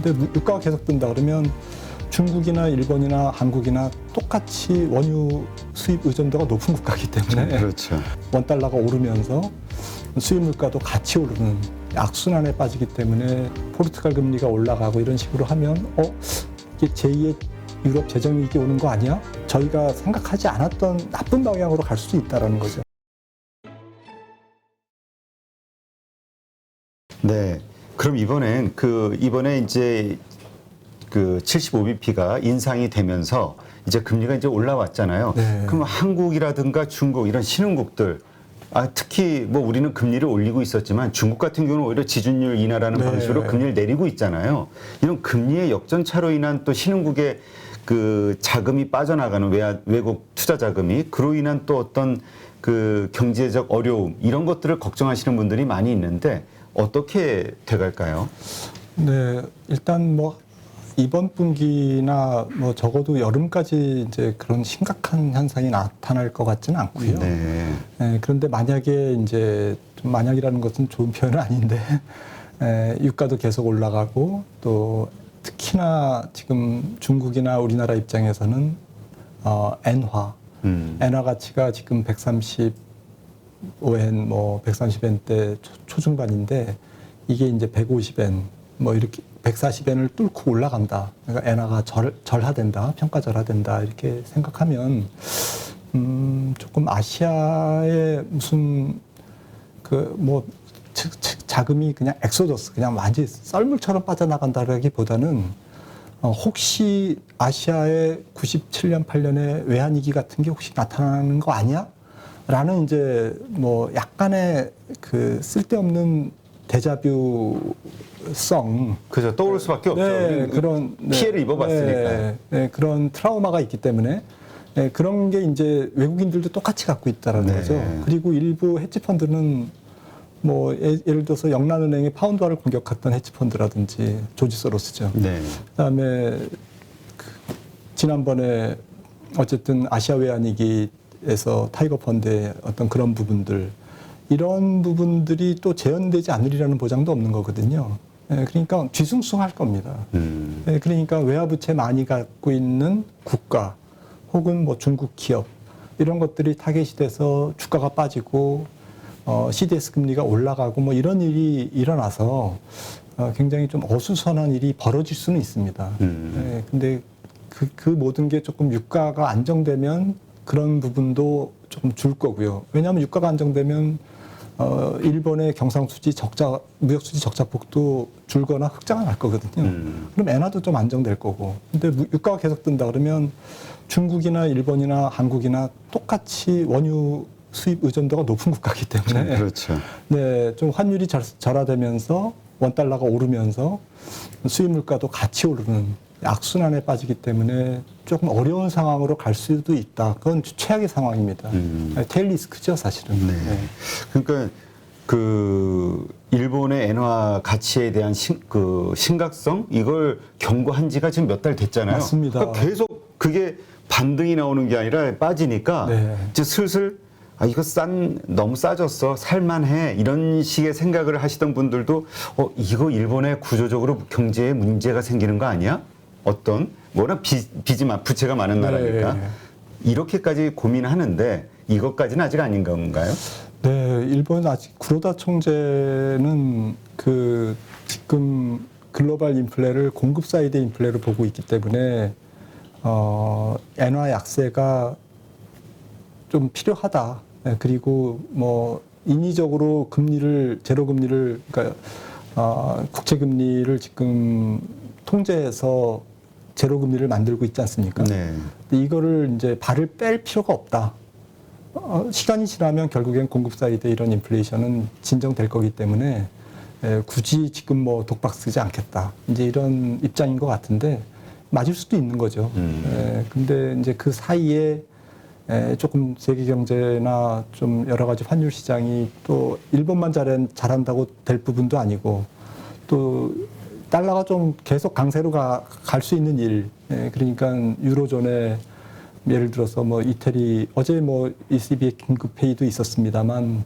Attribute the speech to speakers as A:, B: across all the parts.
A: 근데 유가가 계속 뜬다 그러면 중국이나 일본이나 한국이나 똑같이 원유 수입 의존도가 높은 국가이기 때문에
B: 그렇죠.
A: 원달러가 오르면서 수입 물가도 같이 오르는 악순환에 빠지기 때문에 포르투갈 금리가 올라가고 이런 식으로 하면 이게 제2의 유럽 재정위기 오는 거 아니야? 저희가 생각하지 않았던 나쁜 방향으로 갈 수도 있다는 거죠.
B: 네. 그럼 이번에 이제 그 75bp가 인상이 되면서 이제 금리가 이제 올라왔잖아요.
A: 네.
B: 그럼 한국이라든가 중국 이런 신흥국들 특히 뭐 우리는 금리를 올리고 있었지만 중국 같은 경우는 오히려 지준율 인하라는
A: 네.
B: 방식으로 금리를 내리고 있잖아요. 이런 금리의 역전차로 인한 또 신흥국의 그 자금이 빠져나가는 외국 투자 자금이 그로 인한 또 어떤 그 경제적 어려움 이런 것들을 걱정하시는 분들이 많이 있는데 어떻게 돼갈까요?
A: 네, 일단 뭐 이번 분기나 뭐 적어도 여름까지 이제 그런 심각한 현상이 나타날 것 같지는 않고요.
B: 네.
A: 그런데 만약에 이제 좀 만약이라는 것은 좋은 표현은 아닌데 유가도 계속 올라가고 또 특히나 지금 중국이나 우리나라 입장에서는 엔화 가치가 지금 135엔 뭐 130엔대 초중반인데 이게 이제 150엔 뭐 이렇게 140엔을 뚫고 올라간다. 그러니까 엔화가 절하된다, 평가절하된다 이렇게 생각하면 조금 아시아의 무슨 그 뭐 자금이 그냥 엑소더스 그냥 완전히 썰물처럼 빠져나간다라기보다는 혹시 아시아의 97년, 8년에 외환위기 같은 게 혹시 나타나는 거 아니야? 라는 이제 뭐 약간의 그 쓸데없는 데자뷰성.
B: 그죠. 떠오를 수밖에 없죠.
A: 네, 그런
B: 피해를 입어봤으니까.
A: 네, 그런 트라우마가 있기 때문에 그런 게 이제 외국인들도 똑같이 갖고 있다라는
B: 네.
A: 거죠. 그리고 일부 헤지펀드는 뭐 예를 들어서 영란은행의 파운드화를 공격했던 헤지펀드라든지 조지 소로스죠.
B: 네.
A: 그다음에 지난번에 어쨌든 아시아 외환위기에서 타이거 펀드의 어떤 그런 부분들 이런 부분들이 또 재현되지 않으리라는 보장도 없는 거거든요. 그러니까 뒤숭숭할 겁니다. 그러니까 외화부채 많이 갖고 있는 국가 혹은 뭐 중국 기업 이런 것들이 타겟이 돼서 주가가 빠지고 CDS 금리가 올라가고 뭐 이런 일이 일어나서 굉장히 좀 어수선한 일이 벌어질 수는 있습니다. 근데 그 모든 게 조금 유가가 안정되면 그런 부분도 조금 줄 거고요. 왜냐하면 유가가 안정되면 일본의 경상수지 적자, 무역수지 적자폭도 줄거나 흑자가 날 거거든요. 그럼 엔화도 좀 안정될 거고. 근데 유가가 계속 뜬다 그러면 중국이나 일본이나 한국이나 똑같이 원유 수입 의존도가 높은 국가이기 때문에
B: 그렇죠.
A: 네, 좀 환율이 절하되면서 원달러가 오르면서 수입 물가도 같이 오르는 악순환에 빠지기 때문에 조금 어려운 상황으로 갈 수도 있다. 그건 최악의 상황입니다. 테일 리스크죠, 사실은.
B: 네.
A: 네.
B: 그러니까 그 일본의 엔화 가치에 대한 심각성 이걸 경고한 지가 지금 몇 달 됐잖아요.
A: 맞습니다.
B: 그러니까 계속 그게 반등이 나오는 게 아니라 빠지니까
A: 네.
B: 이제 슬슬 이거 너무 싸졌어 살만해 이런 식의 생각을 하시던 분들도 이거 일본의 구조적으로 경제에 문제가 생기는 거 아니야? 워낙 부채가 많은 나라니까
A: 네.
B: 이렇게까지 고민하는데 이것까지는 아직 아닌 건가요?
A: 네, 일본 아직 구로다 총재는 지금 글로벌 인플레를 공급 사이드 인플레로 보고 있기 때문에 엔화 약세가 좀 필요하다. 그리고 뭐 인위적으로 제로 금리를 그러니까 국채 금리를 지금 통제해서 제로 금리를 만들고 있지 않습니까?
B: 네.
A: 이거를 이제 발을 뺄 필요가 없다. 시간이 지나면 결국엔 공급 사이드 이런 인플레이션은 진정될 거기 때문에 굳이 지금 뭐 독박 쓰지 않겠다. 이제 이런 입장인 것 같은데 맞을 수도 있는 거죠. 근데 이제 그 사이에 조금 세계 경제나 좀 여러 가지 환율 시장이 또 일본만 잘한다고 될 부분도 아니고 또 달러가 좀 계속 강세로 갈 수 있는 일. 그러니까 유로존에 예를 들어서 뭐 이태리 어제 뭐 ECB의 긴급 회의도 있었습니다만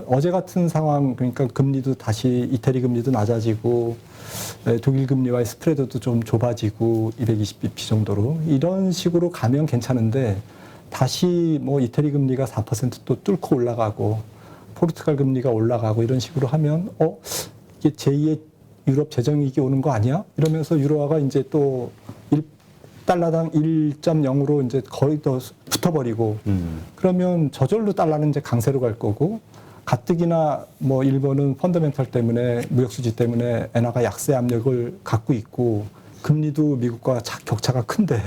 A: 어제 같은 상황, 그러니까 금리도 다시 이태리 금리도 낮아지고 독일 금리와의 스프레드도 좀 좁아지고 220bp 정도로 이런 식으로 가면 괜찮은데 다시 뭐 이태리 금리가 4%또 뚫고 올라가고 포르투갈 금리가 올라가고 이런 식으로 하면 이게 제2의 유럽 재정위기 오는 거 아니야? 이러면서 유로화가 이제 또 달러당 1.0으로 이제 거의 더 붙어버리고 그러면 저절로 달러는 이제 강세로 갈 거고 가뜩이나 뭐 일본은 펀더멘털 때문에 무역 수지 때문에 엔화가 약세 압력을 갖고 있고 금리도 미국과 격차가 큰데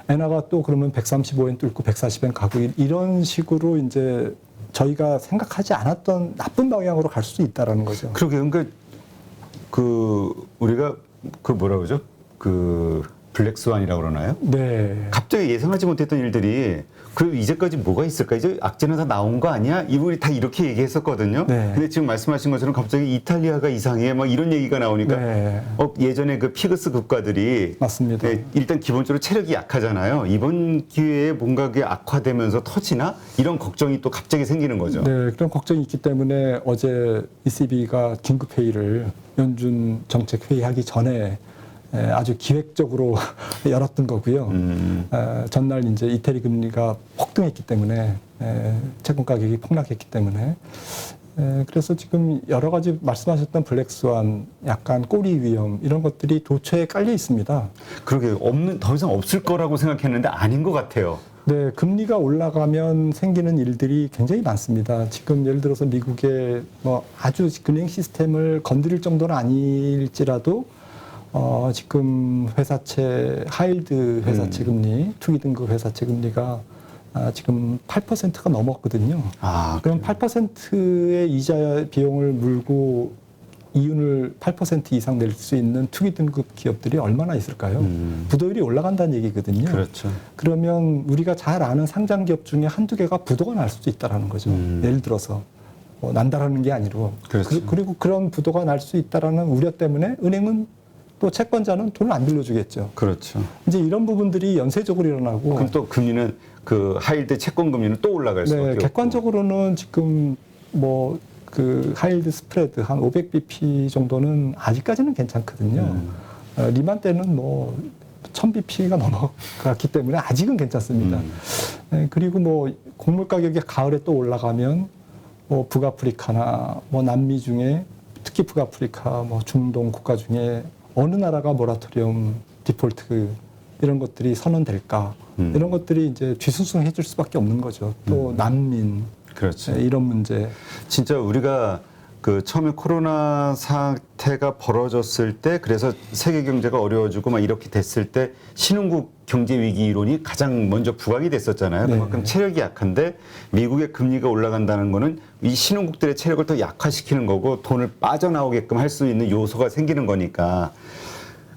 A: 엔화가 또 그러면 135엔 뚫고 140엔 가고 이런 식으로 이제 저희가 생각하지 않았던 나쁜 방향으로 갈 수 있다라는 거죠.
B: 그러게 그러니까 우리가 뭐라 그러죠? 블랙스완이라고 그러나요?
A: 네.
B: 갑자기 예상하지 못했던 일들이 그리고 이제까지 뭐가 있을까? 이제 악재는 다 나온 거 아니야? 이분이 다 이렇게 얘기했었거든요.
A: 네.
B: 근데 지금 말씀하신 것처럼 갑자기 이탈리아가 이상해 막 이런 얘기가 나오니까
A: 네.
B: 예전에 그 피그스 국가들이
A: 맞습니다.
B: 일단 기본적으로 체력이 약하잖아요. 이번 기회에 뭔가 그게 악화되면서 터지나? 이런 걱정이 또 갑자기 생기는 거죠.
A: 네, 그런 걱정이 있기 때문에 어제 ECB가 긴급 회의를 연준 정책 회의하기 전에 아주 기획적으로 열었던 거고요. 전날 이제 이태리 금리가 폭등했기 때문에 채권 가격이 폭락했기 때문에 그래서 지금 여러 가지 말씀하셨던 블랙스완, 약간 꼬리 위험 이런 것들이 도처에 깔려 있습니다.
B: 그러게 더 이상 없을 거라고 생각했는데 아닌 것 같아요.
A: 네, 금리가 올라가면 생기는 일들이 굉장히 많습니다. 지금 예를 들어서 미국의 뭐 아주 금융 시스템을 건드릴 정도는 아닐지라도 지금 회사채, 하이힐드 회사채 금리, 투기 등급 회사채 금리가 지금 8%가 넘었거든요. 그럼 8%의 이자 비용을 물고 이윤을 8% 이상 낼 수 있는 투기 등급 기업들이 얼마나 있을까요? 부도율이 올라간다는 얘기거든요.
B: 그렇죠.
A: 그러면 우리가 잘 아는 상장 기업 중에 한두 개가 부도가 날 수도 있다라는 거죠. 예를 들어서 난다라는 게 아니고.
B: 그렇죠.
A: 그리고 그런 부도가 날 수 있다라는 우려 때문에 은행은 또 채권자는 돈을 안 빌려주겠죠.
B: 그렇죠.
A: 이제 이런 부분들이 연쇄적으로 일어나고.
B: 그럼 또 금리는 하이힐드 채권 금리는 또 올라갈 수밖에 없고.
A: 객관적으로는 지금 하이힐드 스프레드 한 500bp 정도는 아직까지는 괜찮거든요. 리만 때는 1000bp가 넘어갔기 때문에 아직은 괜찮습니다. 그리고 곡물 가격이 가을에 또 올라가면 북아프리카나 남미 중에 특히 북아프리카 중동 국가 중에 어느 나라가 모라토리엄 디폴트 이런 것들이 선언될까 이런 것들이 이제 뒤숭숭해 줄 수밖에 없는 거죠. 또 난민
B: 그렇죠.
A: 이런 문제.
B: 진짜 우리가 처음에 코로나 사태가 벌어졌을 때 그래서 세계 경제가 어려워지고 막 이렇게 됐을 때 신흥국 경제 위기 이론이 가장 먼저 부각이 됐었잖아요.
A: 네.
B: 그만큼 체력이 약한데 미국의 금리가 올라간다는 거는 이 신흥국들의 체력을 더 약화시키는 거고 돈을 빠져나오게끔 할 수 있는 요소가 생기는 거니까.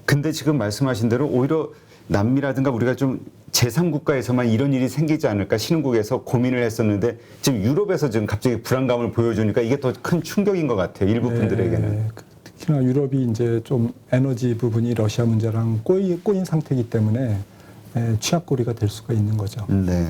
B: 근데 지금 말씀하신 대로 오히려 남미라든가 우리가 좀 제3국가에서만 이런 일이 생기지 않을까 신흥국에서 고민을 했었는데 지금 유럽에서 지금 갑자기 불안감을 보여주니까 이게 더 큰 충격인 것 같아요. 일부 분들에게는.
A: 특히나 유럽이 이제 좀 에너지 부분이 러시아 문제랑 꼬인 상태이기 때문에 취약고리가 될 수가 있는 거죠.
B: 네.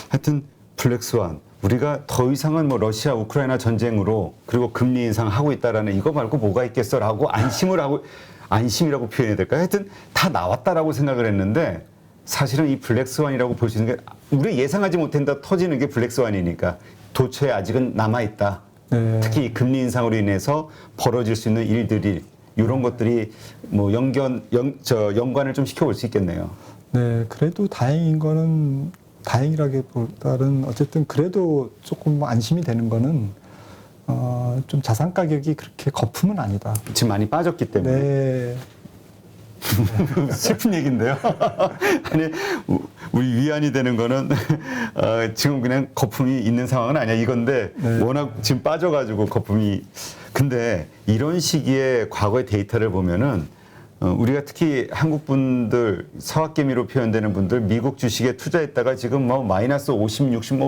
B: 하여튼 블랙스완. 우리가 더 이상은 러시아 우크라이나 전쟁으로 그리고 금리 인상하고 있다라는 이거 말고 뭐가 있겠어라고 안심이라고 표현해야 될까요? 하여튼 다 나왔다라고 생각을 했는데 사실은 이 블랙스완이라고 볼 수 있는 게 우리 예상하지 못했다 터지는 게 블랙스완이니까 도처에 아직은 남아있다.
A: 네.
B: 특히 이 금리 인상으로 인해서 벌어질 수 있는 일들이 이런 것들이 연관을 좀 시켜볼 수 있겠네요.
A: 네, 그래도 다행인 거는 다행이라기보다는 어쨌든 그래도 조금 안심이 되는 거는 좀 자산 가격이 그렇게 거품은 아니다.
B: 지금 많이 빠졌기 때문에.
A: 네.
B: 슬픈 얘기인데요. 아니, 우리 위안이 되는 거는 지금 그냥 거품이 있는 상황은 아니야 이건데
A: 네.
B: 워낙 지금 빠져가지고 거품이. 근데 이런 시기에 과거의 데이터를 보면은 우리가 특히 한국 분들 서학개미로 표현되는 분들 미국 주식에 투자했다가 지금 마이너스 50, 60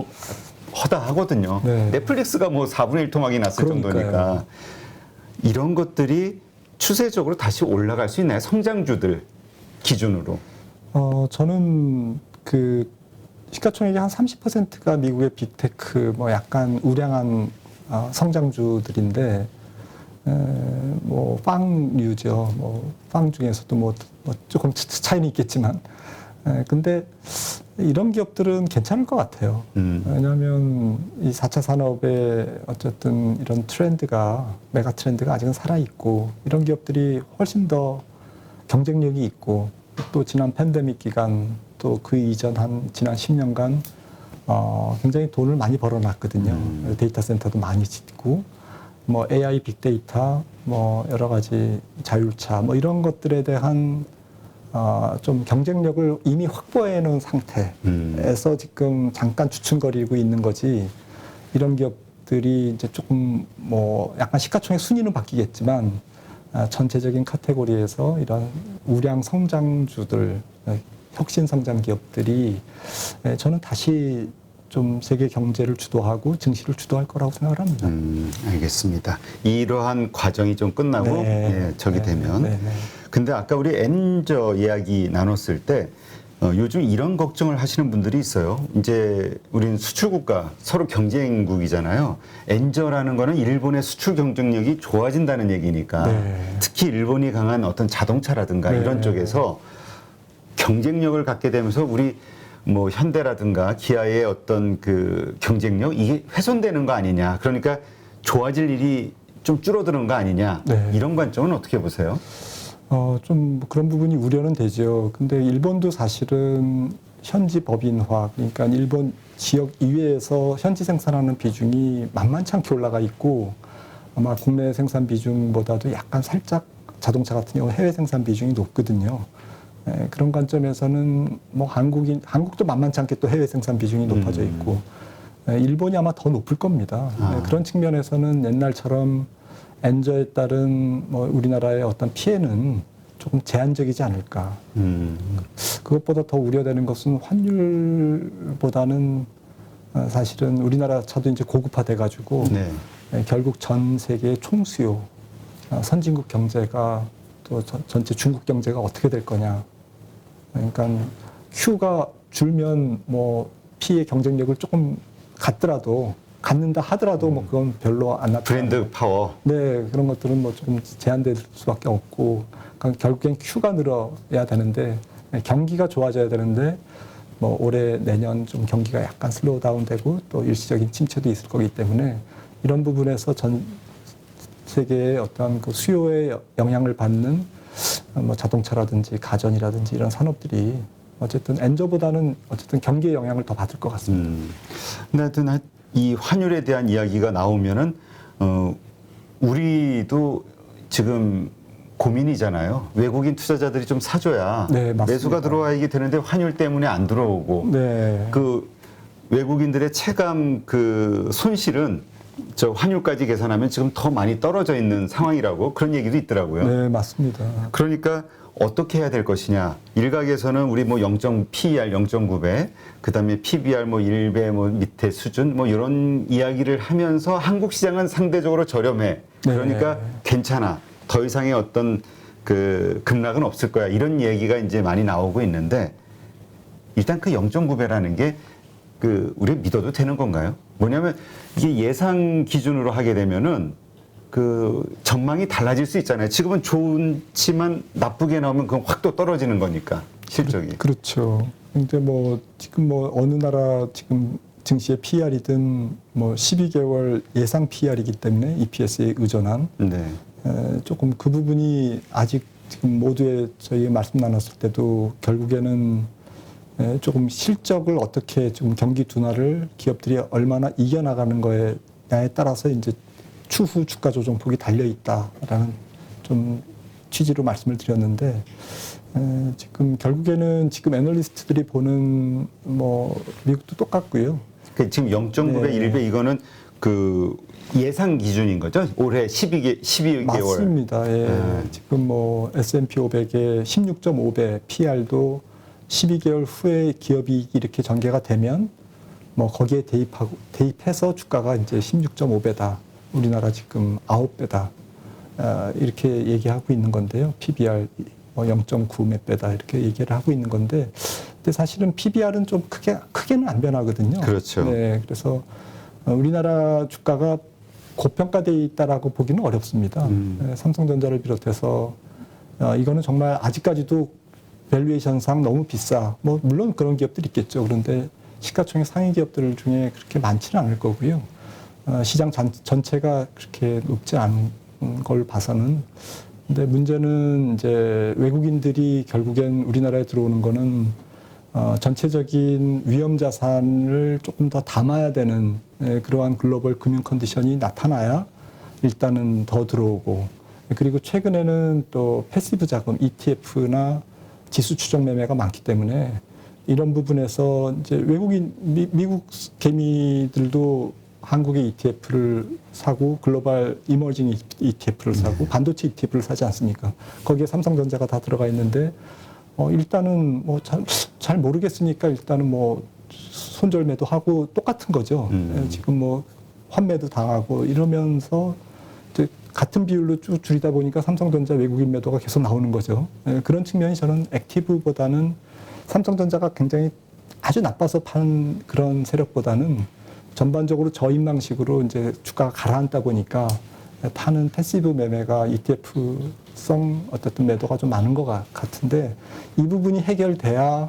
B: 허다하거든요.
A: 네.
B: 넷플릭스가 4분의 1 토막이 났을
A: 그러니까요.
B: 정도니까 이런 것들이 추세적으로 다시 올라갈 수 있나요? 성장주들 기준으로.
A: 저는 시가총액의 한 30%가 미국의 빅테크 뭐 약간 우량한 성장주들인데 뭐 빵류죠. 뭐 빵 중에서도 뭐 조금 차이는 있겠지만 근데 이런 기업들은 괜찮을 것 같아요. 왜냐하면 이 4차 산업의 어쨌든 이런 트렌드가 메가 트렌드가 아직은 살아있고 이런 기업들이 훨씬 더 경쟁력이 있고 또 지난 팬데믹 기간 또 그 이전 한 지난 10년간 굉장히 돈을 많이 벌어놨거든요. 데이터 센터도 많이 짓고 뭐 AI, 빅데이터, 뭐 여러 가지 자율차 뭐 이런 것들에 대한 좀 경쟁력을 이미 확보해 놓은 상태에서 지금 잠깐 주춤거리고 있는 거지 이런 기업들이 이제 조금 뭐 약간 시가총액 순위는 바뀌겠지만 전체적인 카테고리에서 이런 우량 성장주들, 혁신 성장 기업들이 저는 다시 좀 세계 경제를 주도하고 증시를 주도할 거라고 생각을 합니다.
B: 알겠습니다. 이러한 과정이 좀 끝나고
A: 네.
B: 예, 적이 되면.
A: 네.
B: 근데 아까 우리 엔저 이야기 나눴을 때 요즘 이런 걱정을 하시는 분들이 있어요. 이제 우리는 수출국가, 서로 경쟁국이잖아요. 엔저라는 거는 일본의 수출 경쟁력이 좋아진다는 얘기니까
A: 네.
B: 특히 일본이 강한 어떤 자동차라든가
A: 네.
B: 이런 쪽에서 경쟁력을 갖게 되면서 우리 뭐 현대라든가 기아의 어떤 그 경쟁력 이게 훼손되는 거 아니냐. 그러니까 좋아질 일이 좀 줄어드는 거 아니냐.
A: 네.
B: 이런 관점은 어떻게 보세요?
A: 좀 그런 부분이 우려는 되죠. 근데 일본도 사실은 현지 법인화, 그러니까 일본 지역 이외에서 현지 생산하는 비중이 만만치 않게 올라가 있고 아마 국내 생산 비중보다도 약간 살짝 자동차 같은 경우 해외 생산 비중이 높거든요. 그런 관점에서는 뭐 한국도 만만치 않게 또 해외 생산 비중이 높아져 있고 일본이 아마 더 높을 겁니다. 그런 측면에서는 옛날처럼 엔저에 따른 뭐 우리나라의 어떤 피해는 조금 제한적이지 않을까. 그것보다 더 우려되는 것은 환율보다는 사실은 우리나라 차도 이제 고급화돼 가지고
B: 네.
A: 결국 전 세계 총수요 선진국 경제가 또 전체 중국 경제가 어떻게 될 거냐. 그러니까 Q가 줄면 뭐 P의 경쟁력을 조금 갖는다 하더라도 뭐 그건 별로 안 나타나요.
B: 브랜드 파워.
A: 네, 그런 것들은 뭐 조금 제한될 수밖에 없고, 그러니까 결국엔 Q가 늘어야 되는데 경기가 좋아져야 되는데 뭐 올해 내년 좀 경기가 약간 슬로우 다운되고 또 일시적인 침체도 있을 거기 때문에 이런 부분에서 전 세계의 어떤 그 수요에 영향을 받는 뭐 자동차라든지 가전이라든지 이런 산업들이 어쨌든 엔저보다는 어쨌든 경기의 영향을 더 받을 것 같습니다.
B: 근데 하여튼 이 환율에 대한 이야기가 나오면은 우리도 지금 고민이잖아요. 외국인 투자자들이 좀 사줘야
A: 네, 맞습니다.
B: 매수가 들어와야 되는데 환율 때문에 안 들어오고
A: 네.
B: 그 외국인들의 체감 그 손실은 저 환율까지 계산하면 지금 더 많이 떨어져 있는 상황이라고 그런 얘기도 있더라고요.
A: 네, 맞습니다.
B: 그러니까 어떻게 해야 될 것이냐. 일각에서는 우리 뭐 0.PER 0.9배, 그다음에 PBR 뭐 1배 뭐 밑에 수준 뭐 이런 이야기를 하면서 한국 시장은 상대적으로 저렴해. 그러니까
A: 네.
B: 괜찮아. 더 이상의 어떤 그 급락은 없을 거야. 이런 얘기가 이제 많이 나오고 있는데 일단 그 0.9배라는 게 그 우리 믿어도 되는 건가요? 뭐냐면 이게 예상 기준으로 하게 되면은 그 전망이 달라질 수 있잖아요. 지금은 좋지만 나쁘게 나오면 그건 확 또 떨어지는 거니까 실적이.
A: 그렇죠. 근데 뭐 지금 뭐 어느 나라 지금 증시의 PR이든 뭐 12개월 예상 PR이기 때문에 EPS에 의존한
B: 네.
A: 조금 그 부분이 아직 지금 모두의 저희 말씀 나눴을 때도 결국에는 조금 실적을 어떻게 좀 경기 둔화를 기업들이 얼마나 이겨나가는 거에 따라서 이제 추후 주가 조정폭이 달려 있다라는 좀 취지로 말씀을 드렸는데 지금 결국에는 지금 애널리스트들이 보는 뭐 미국도 똑같고요.
B: 그 지금 0.9배,
A: 네.
B: 1배 이거는 그 예상 기준인 거죠? 올해 12개월.
A: 맞습니다. 예. 지금 뭐 S&P 500의 16.5배 PR도 12개월 후에 기업이 이렇게 전개가 되면 뭐 거기에 대입해서 주가가 이제 16.5배다. 우리나라 지금 9배다. 이렇게 얘기하고 있는 건데요. PBR 뭐 0.9 몇 배다. 이렇게 얘기를 하고 있는 건데 근데 사실은 PBR은 좀 크게는 안 변하거든요.
B: 그렇죠.
A: 네, 그래서 우리나라 주가가 고평가되어 있다라고 보기는 어렵습니다. 네, 삼성전자를 비롯해서 이거는 정말 아직까지도 밸류에이션상 너무 비싸. 뭐 물론 그런 기업들이 있겠죠. 그런데 시가총액 상위 기업들 중에 그렇게 많지는 않을 거고요. 시장 전체가 그렇게 높지 않은 걸 봐서는. 근데 문제는 이제 외국인들이 결국엔 우리나라에 들어오는 거는 전체적인 위험 자산을 조금 더 담아야 되는 그러한 글로벌 금융 컨디션이 나타나야 일단은 더 들어오고, 그리고 최근에는 또 패시브 자금 ETF나 지수 추적 매매가 많기 때문에 이런 부분에서 이제 외국인 미국 개미들도 한국의 ETF를 사고 글로벌 이머징 ETF를 사고 반도체 ETF를 사지 않습니까? 거기에 삼성전자가 다 들어가 있는데 일단은 뭐 잘 모르겠으니까 일단은 뭐 손절매도 하고 똑같은 거죠. 지금 뭐 환매도 당하고 이러면서 이제 같은 비율로 쭉 줄이다 보니까 삼성전자 외국인 매도가 계속 나오는 거죠. 그런 측면이 저는 액티브보다는 삼성전자가 굉장히 아주 나빠서 파는 그런 세력보다는 전반적으로 저인망식으로 이제 주가가 가라앉다 보니까 파는 패시브 매매가 ETF성 어쨌든 매도가 좀 많은 것 같은데, 이 부분이 해결돼야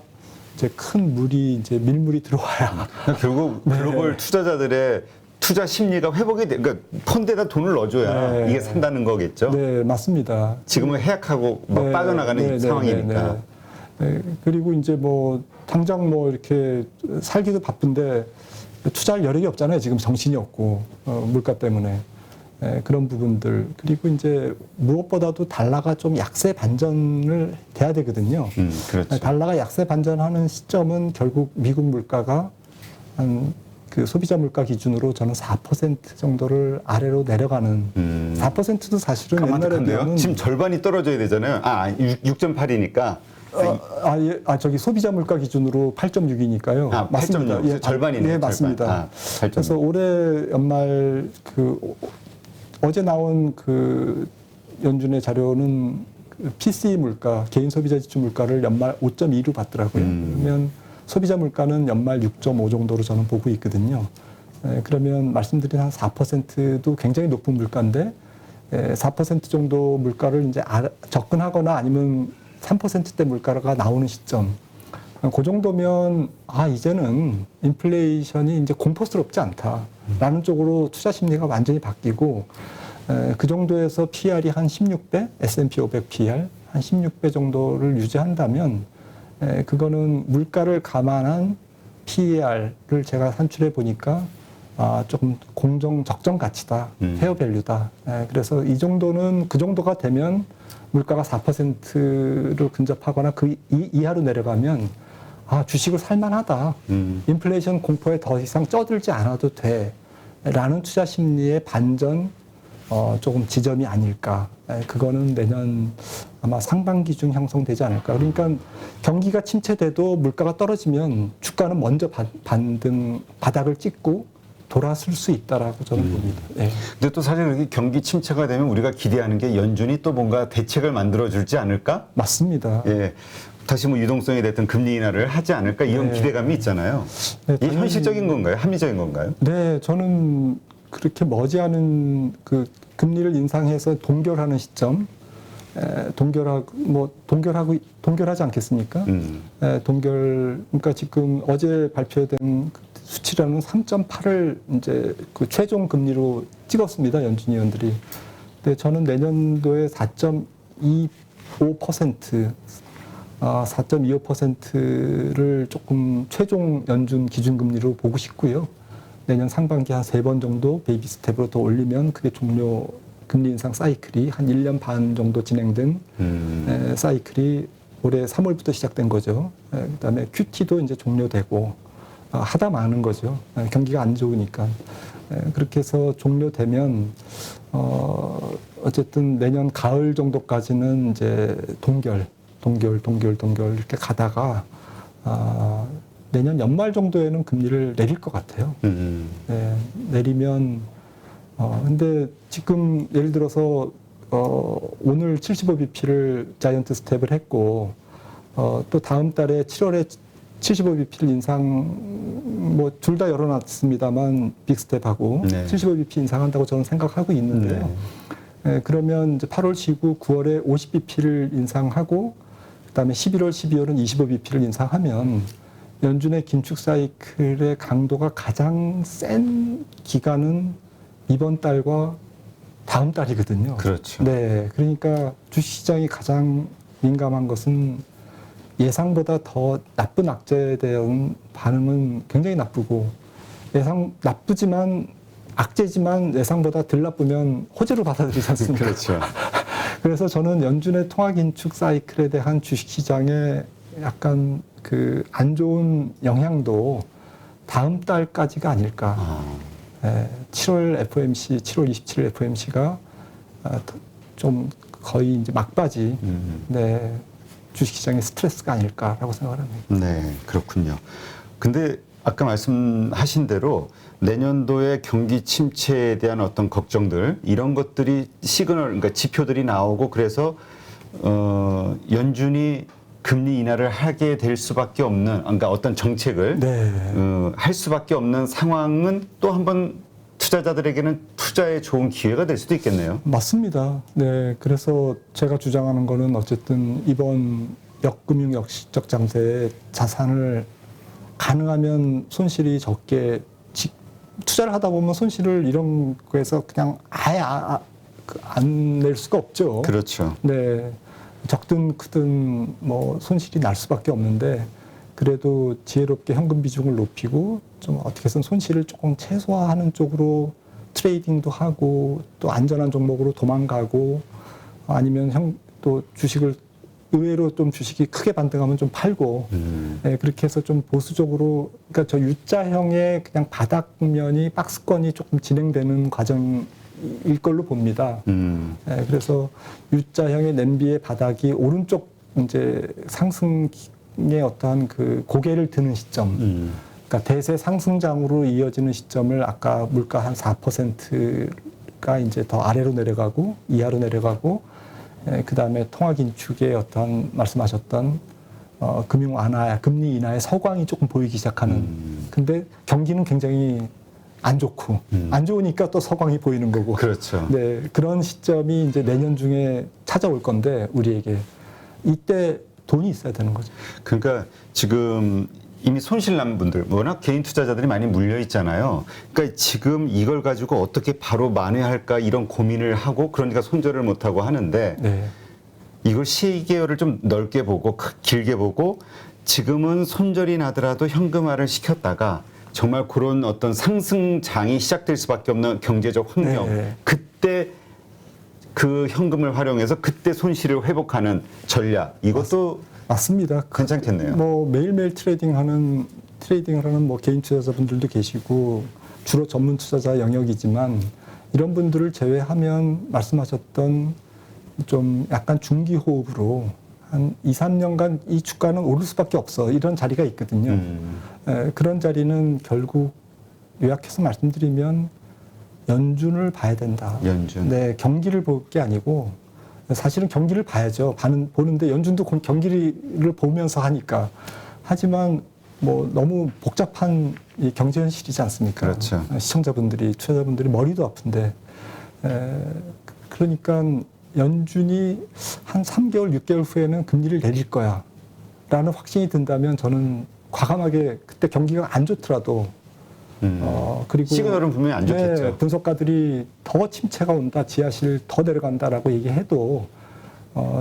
A: 이제 큰 물이 이제 밀물이 들어와야
B: 결국 글로벌 투자자들의 투자 심리가 회복이 돼. 그러니까 펀드에다 돈을 넣어줘야 이게 산다는 거겠죠.
A: 네, 맞습니다.
B: 지금은 해약하고 막 빠져나가는 상황이니까.
A: 네, 그리고 이제 뭐 당장 뭐 이렇게 살기도 바쁜데 투자할 여력이 없잖아요. 지금 정신이 없고 물가 때문에. 그런 부분들. 그리고 이제 무엇보다도 달러가 좀 약세 반전을 돼야 되거든요.
B: 그렇죠.
A: 달러가 약세 반전하는 시점은 결국 미국 물가가 한 그 소비자 물가 기준으로 저는 4% 정도를 아래로 내려가는 4%도 사실은 옛날에 비하면
B: 지금 절반이 떨어져야 되잖아요. 6.8이니까.
A: 저기 소비자 물가 기준으로 8.6이니까요. 맞습니다.
B: 8.6.
A: 예,
B: 절반이네요.
A: 예, 맞습니다.
B: 8.6.
A: 그래서 올해 연말 어제 나온 연준의 자료는 PCE 물가, 개인 소비자 지출 물가를 연말 5.2로 봤더라고요. 그러면 소비자 물가는 연말 6.5 정도로 저는 보고 있거든요. 그러면 말씀드린 한 4%도 굉장히 높은 물가인데 4% 정도 물가를 이제 접근하거나 아니면 3%대 물가가 나오는 시점, 그 정도면 이제는 인플레이션이 이제 공포스럽지 않다라는 쪽으로 투자 심리가 완전히 바뀌고, 그 정도에서 PR이 한 16배, S&P 500 PR 한 16배 정도를 유지한다면 그거는 물가를 감안한 PER를 제가 산출해 보니까 조금 공정 적정 가치다, 페어 밸류다. 그래서 이 정도는 그 정도가 되면 물가가 4%로 근접하거나 그 이하로 내려가면 주식을 살만하다. 인플레이션 공포에 더 이상 쪄들지 않아도 돼라는 투자 심리의 반전 조금 지점이 아닐까. 그거는 내년 아마 상반기 중 형성되지 않을까. 그러니까 경기가 침체돼도 물가가 떨어지면 주가는 먼저 바닥을 찍고 돌아설 수 있다라고 저는 봅니다. 네.
B: 근데 또 사실 이렇게 경기 침체가 되면 우리가 기대하는 게 연준이 또 뭔가 대책을 만들어줄지 않을까?
A: 맞습니다.
B: 예. 다시 뭐 유동성이 됐든 금리 인하를 하지 않을까 이런 기대감이 있잖아요. 이게 현실적인 건가요? 합리적인 건가요?
A: 네, 저는 그렇게 머지않은 금리를 인상해서 동결하는 시점, 동결하지 않겠습니까? 그러니까 지금 어제 발표된 수치라는 3.8을 이제 최종 금리로 찍었습니다, 연준 위원들이. 근데 저는 내년도에 4.25%, 4.25%를 조금 최종 연준 기준금리로 보고 싶고요. 내년 상반기 한 3번 정도 베이비 스텝으로 더 올리면 그게 종료 금리 인상 사이클이 한 1년 반 정도 진행된 사이클이 올해 3월부터 시작된 거죠. 그다음에 QT도 이제 종료되고 하다 마는 거죠. 경기가 안 좋으니까. 그렇게 해서 종료되면 어쨌든 내년 가을 정도까지는 이제 동결 이렇게 가다가 내년 연말 정도에는 금리를 내릴 것 같아요. 네, 내리면 근데 지금 예를 들어서 오늘 75bp를 자이언트 스텝을 했고 또 다음 달에 7월에 75bp를 인상 뭐 둘 다 열어놨습니다만 빅스텝하고
B: 네.
A: 75bp 인상한다고 저는 생각하고 있는데요. 그러면 이제 8월 지구 9월에 50bp를 인상하고 그다음에 11월 12월은 25bp를 인상하면 연준의 긴축 사이클의 강도가 가장 센 기간은 이번 달과 다음 달이거든요.
B: 그렇죠.
A: 네, 그러니까 주식시장이 가장 민감한 것은 예상보다 더 나쁜 악재에 대한 반응은 굉장히 나쁘고 나쁘지만 악재지만 예상보다 덜 나쁘면 호재로 받아들이지 않습니까?
B: 그렇죠.
A: 그래서 저는 연준의 통화 긴축 사이클에 대한 주식시장에 약간 그 안 좋은 영향도 다음 달까지가 아닐까. 7월 FOMC, 7월 27일 FOMC가 좀 거의 이제 막바지, 네, 주식시장의 스트레스가 아닐까라고 생각을 합니다.
B: 네, 그렇군요. 근데 아까 말씀하신 대로 내년도의 경기 침체에 대한 어떤 걱정들 이런 것들이 시그널, 그러니까 지표들이 나오고 그래서 연준이 금리 인하를 하게 될 수밖에 없는, 그러니까 어떤 정책을
A: 네.
B: 할 수밖에 없는 상황은 또 한번 투자자들에게는 투자에 좋은 기회가 될 수도 있겠네요.
A: 맞습니다. 네, 그래서 제가 주장하는 거는 어쨌든 이번 역금융 역시적 장세에 자산을 가능하면 손실이 적게 투자를 하다 보면 손실을 이런 거에서 그냥 아예 안 낼 수가 없죠.
B: 그렇죠.
A: 네, 적든 크든 뭐 손실이 날 수밖에 없는데 그래도 지혜롭게 현금 비중을 높이고 좀 어떻게 해서든 손실을 조금 최소화하는 쪽으로 트레이딩도 하고 또 안전한 종목으로 도망가고 아니면 또 주식을 의외로 좀 주식이 크게 반등하면 좀 팔고 네, 그렇게 해서 좀 보수적으로 그러니까 저 U자형의 그냥 바닥면이 박스권이 조금 진행되는 과정일 걸로 봅니다. 네, 그래서 U자형의 냄비의 바닥이 오른쪽 이제 상승의 어떠한 그 고개를 드는 시점, 그러니까 대세 상승장으로 이어지는 시점을 아까 물가 한 4%가 이제 더 아래로 내려가고 이하로 내려가고 그 다음에 통화 긴축의 어떤 말씀하셨던 금융 완화, 금리 인하의 서광이 조금 보이기 시작하는. 근데 경기는 굉장히 안 좋고 안 좋으니까 또 서광이 보이는 거고.
B: 그렇죠.
A: 네, 그런 시점이 이제 내년 중에 찾아올 건데 우리에게 이때 돈이 있어야 되는 거죠.
B: 그러니까 지금 이미 손실 난 분들, 워낙 개인 투자자들이 많이 물려 있잖아요. 그러니까 지금 이걸 가지고 어떻게 바로 만회할까 이런 고민을 하고 그러니까 손절을 못 하고 하는데
A: 네.
B: 이걸 시계열을 좀 넓게 보고 길게 보고 지금은 손절이 나더라도 현금화를 시켰다가 정말 그런 어떤 상승장이 시작될 수밖에 없는 경제적 환경,
A: 네.
B: 그때 그 현금을 활용해서 그때 손실을 회복하는 전략, 이것도
A: 맞습니다.
B: 괜찮겠네요.
A: 뭐 매일매일 트레이딩을 하는 뭐 개인 투자자분들도 계시고 주로 전문 투자자 영역이지만 이런 분들을 제외하면 말씀하셨던 좀 약간 중기 호흡으로 한 2, 3년간 이 주가는 오를 수밖에 없어 이런 자리가 있거든요. 그런 자리는 결국 요약해서 말씀드리면 연준을 봐야 된다.
B: 연준.
A: 네, 경기를 볼 게 아니고 사실은 경기를 봐야죠. 보는데 연준도 경기를 보면서 하니까. 하지만 뭐 너무 복잡한 이 경제 현실이지 않습니까?
B: 그렇죠.
A: 시청자분들이, 투자자분들이 머리도 아픈데. 그러니까 연준이 한 3개월, 6개월 후에는 금리를 내릴 거야. 라는 확신이 든다면 저는 과감하게 그때 경기가 안 좋더라도 그리고
B: 시그널은 분명히 안 좋겠죠.
A: 네, 분석가들이 더 침체가 온다, 지하실 더 내려간다라고 얘기해도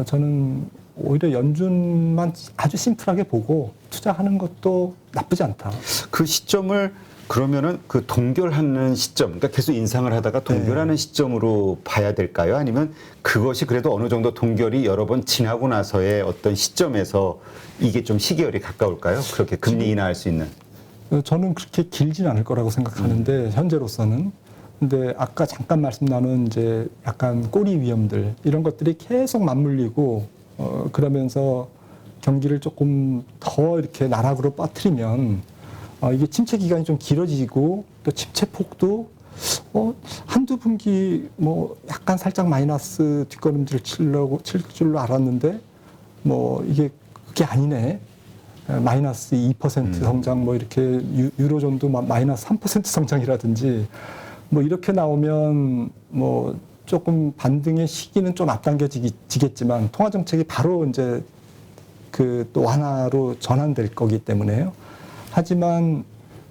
A: 저는 오히려 연준만 아주 심플하게 보고 투자하는 것도 나쁘지 않다.
B: 그 시점을 그러면은 그 동결하는 시점, 그러니까 계속 인상을 하다가 동결하는 시점으로 봐야 될까요? 아니면 그것이 그래도 어느 정도 동결이 여러 번 지나고 나서의 어떤 시점에서 이게 좀 시기열이 가까울까요? 그렇게 금리 인하할 수 있는.
A: 저는 그렇게 길진 않을 거라고 생각하는데 현재로서는. 근데 아까 잠깐 말씀 나눈 이제 약간 꼬리 위험들 이런 것들이 계속 맞물리고 그러면서 경기를 조금 더 이렇게 나락으로 빠뜨리면 이게 침체 기간이 좀 길어지고 또 침체 폭도 한두 분기 뭐 약간 살짝 마이너스 뒷걸음질을 칠 줄로 알았는데 뭐 이게 그게 아니네. 마이너스 2% 성장, 뭐 이렇게 유로존도 마이너스 3% 성장이라든지 뭐 이렇게 나오면 뭐 조금 반등의 시기는 좀 앞당겨지겠지만 통화 정책이 바로 이제 그 또 완화로 전환될 거기 때문에요. 하지만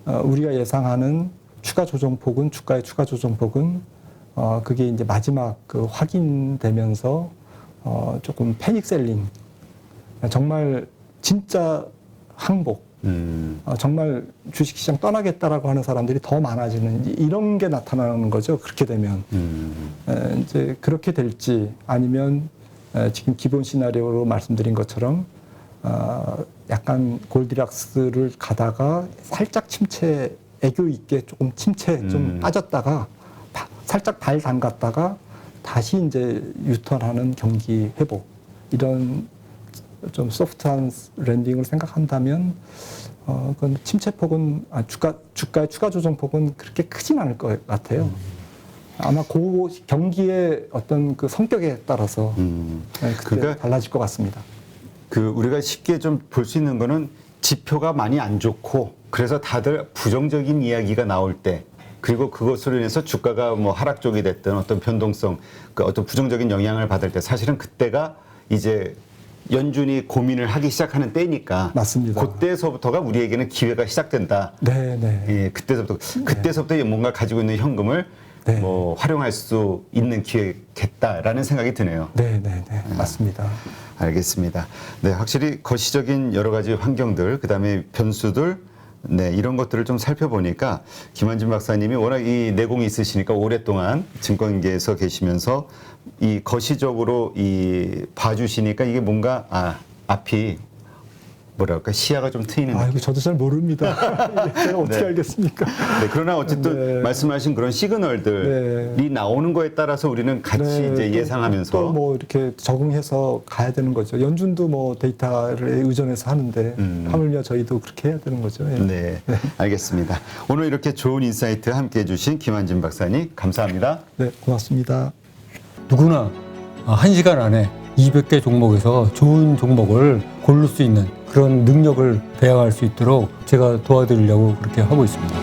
A: 우리가 예상하는 주가의 추가 조정폭은 그게 이제 마지막 그 확인되면서 조금 패닉셀링, 정말 진짜 항복, 정말 주식시장 떠나겠다라고 하는 사람들이 더 많아지는 이런 게 나타나는 거죠. 그렇게 되면 이제 그렇게 될지 아니면 지금 기본 시나리오로 말씀드린 것처럼 약간 골디락스를 가다가 살짝 침체, 애교 있게 조금 침체 좀 빠졌다가 살짝 발 담갔다가 다시 이제 유턴하는 경기 회복, 이런 좀 소프트한 랜딩을 생각한다면 그건 침체폭은 주가의 추가 조정폭은 그렇게 크진 않을 것 같아요. 아마 그 경기의 어떤 그 성격에 따라서 그때
B: 그러니까
A: 달라질 것 같습니다.
B: 그 우리가 쉽게 좀 볼 수 있는 거는 지표가 많이 안 좋고 그래서 다들 부정적인 이야기가 나올 때, 그리고 그것으로 인해서 주가가 뭐 하락 쪽이 됐든 어떤 변동성, 그 어떤 부정적인 영향을 받을 때, 사실은 그때가 이제 연준이 고민을 하기 시작하는 때니까.
A: 맞습니다.
B: 그때서부터가 우리에게는 기회가 시작된다.
A: 네.
B: 예, 그때서부터 뭔가 가지고 있는 현금을
A: 네.
B: 뭐 활용할 수 있는 기회겠다라는 생각이 드네요.
A: 네. 맞습니다.
B: 알겠습니다. 네, 확실히 거시적인 여러 가지 환경들, 그다음에 변수들, 네, 이런 것들을 좀 살펴보니까 김환진 박사님이 워낙 이 내공이 있으시니까 오랫동안 증권계에서 계시면서 이 거시적으로 이 봐주시니까 이게 뭔가 앞이 뭐랄까 시야가 좀 트이는 느낌.
A: 아이고, 저도 잘 모릅니다. 제가 어떻게
B: 네.
A: 알겠습니까?
B: 네, 그러나 어쨌든
A: 네.
B: 말씀하신 그런 시그널들이 나오는 거에 따라서 우리는 같이 이제 예상하면서
A: 또 뭐 이렇게 적응해서 가야 되는 거죠. 연준도 뭐 데이터를 의존해서 하는데 하물며 저희도 그렇게 해야 되는 거죠. 예.
B: 네, 알겠습니다. 오늘 이렇게 좋은 인사이트 함께해 주신 김환진 박사님 감사합니다.
A: 네, 고맙습니다.
C: 누구나 1시간 안에 200개 종목에서 좋은 종목을 고를 수 있는 그런 능력을 배양할 수 있도록 제가 도와드리려고 그렇게 하고 있습니다.